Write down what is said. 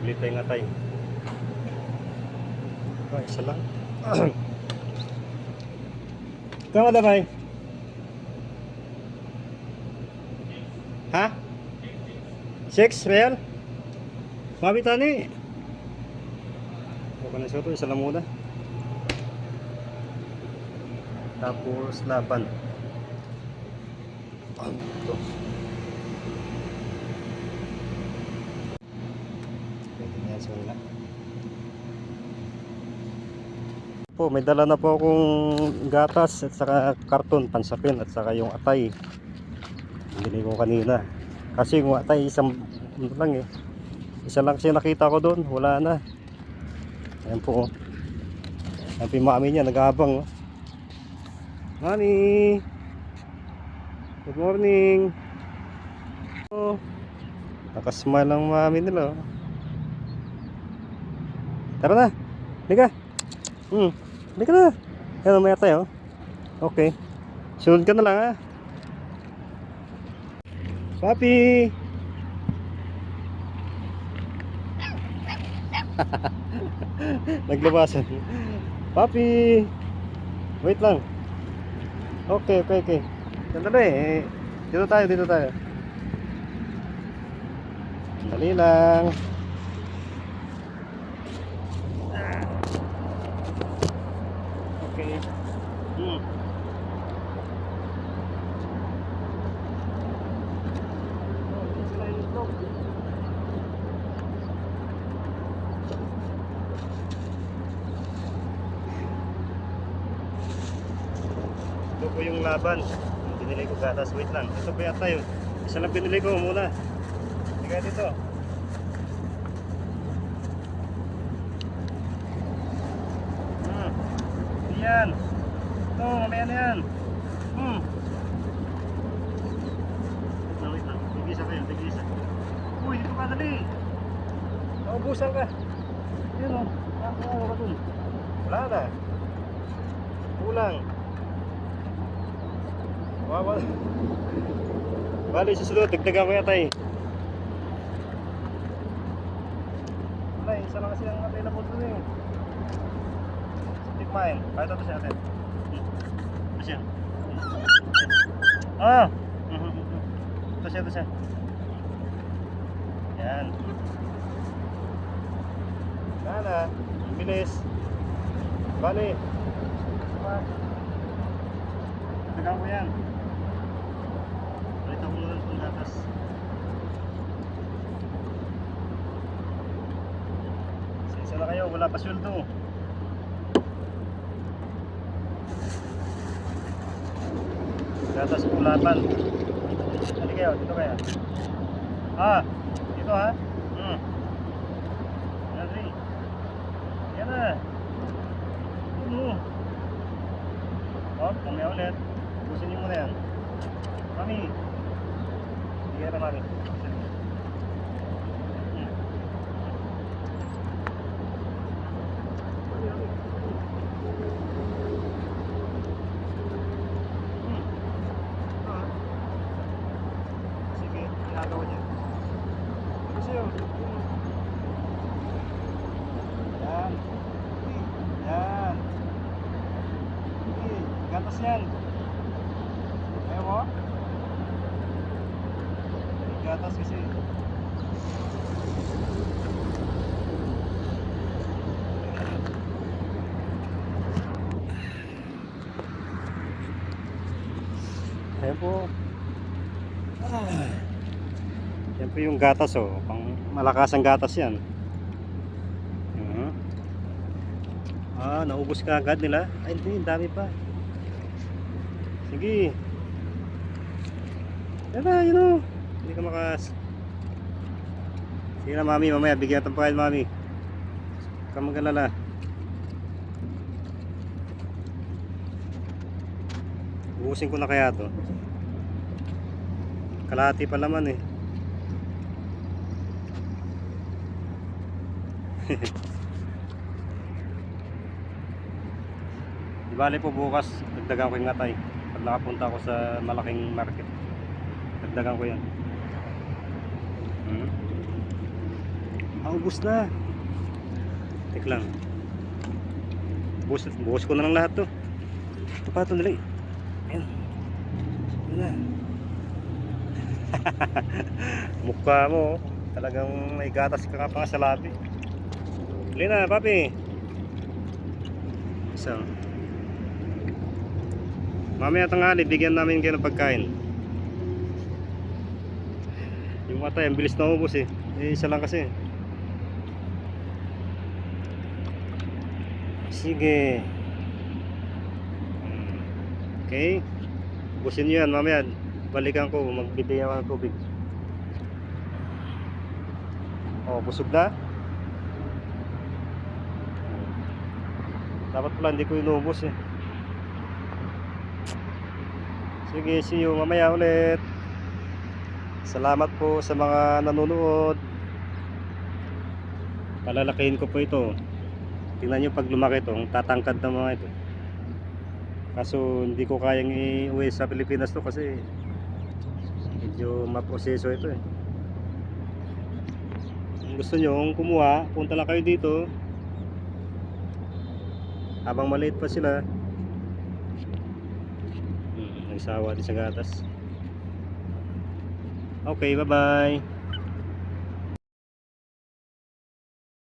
bili tayong atay. Ay, isa lang. Kama na ba? Ha? 6 real? Mabit tani. Huwag ka na siya ito, isa lang muna. Tapos laban. Ito. Tingnan sa wala. Po, may dala na po akong gatas at saka karton, pansapin at saka yung atay. Hindi ko kanina. Kasi yung atay isang ano lang eh. Isa lang kasi nakita ko doon, wala na. Ayan po oh. Ayan po yung mami niya, nag-aabang oh. Mami! Good morning! Oh, nakasmile ang mami nila oh. Tara na! Liga! Liga na! Ayan may atay oh. Okay. Sunod ka na lang ha. Papi! Naglabasan. Papi! Wait lang. Okay. Sandali eh. Dito tayo. Sandali lang. Okay. Ito po yung laban. Binili ko gatas. Wait lang. Ito po yata yun. Isa lang binili ko muna. Tiga dito. Yan. Ito, mamaya na yan. Wait lang. Tigisa kayo. Tigisa. Uy, dito ka dali. Naubusan ka. Yan o. Ano ka dun? Wala na. Kulang. Wow. Bali, susunod, dagdagan ko yata eh. Wala, isa lang kasi ang available dun eh. Tikmain, kahit ito siya natin. Ito siya. Ito siya. Yan. Sana, bilis. Bali. Dagdagan ko yan. Balita ko muna ng gatas. Sisa na kayo, wala pa sweldo. Gatas pulapan. Hali kayo, dito kaya. Dito ha. Yan na. Mamaya ulit. Busin niyo muna yan. Mami. Sige na mami. Sige, ginagawa niya. Kasi yun. Yan. Yan. Gatas yan. Ayaw mo? Gatas kasi. Ayan po. Yan po yung gatas oh. Pang malakas ang gatas yan. Naubos ka agad nila. Ay hindi, dami pa. Sige. Tara, yun o. Hindi ka makas. Sige na mami, mamaya bigyan natin pa kayo mami. Huwag ka mag-alala. Ubusin ko na kaya to. Kalahati pa laman eh. Di bali po bukas dagdagan ko yung atay. Pag nakapunta ako sa malaking market, dagdagan ko yan. Ubus na. Tek lang. Buhos ko na lang lahat to. Ito pa ito, dali. Ayan. Ayan na. Mukha mo, talagang may gatas ka pa nga sa labi. Dali na, papi. Isa. Mamaya tanghali, bigyan namin kayo ng pagkain. Yung atay, ang bilis na ubos eh. Isa lang kasi. Sige. Okay. Ubusin nyo yan mamaya. Balikan ko. Magbibigyan ako ng tubig. Busog na. Dapat pala hindi ko inubos eh. Sige, see you mamaya ulit. Salamat po sa mga nanonood. Palalakihin ko po ito. Tingnan nyo pag lumaki ito, tatangkad ng mga ito. Kaso hindi ko kayang iuwi sa Pilipinas to kasi medyo maproseso ito eh. Kung gusto nyo kumuha, punta lang kayo dito. Habang maliit pa sila, nagsawa din sa gatas. Okay, bye bye.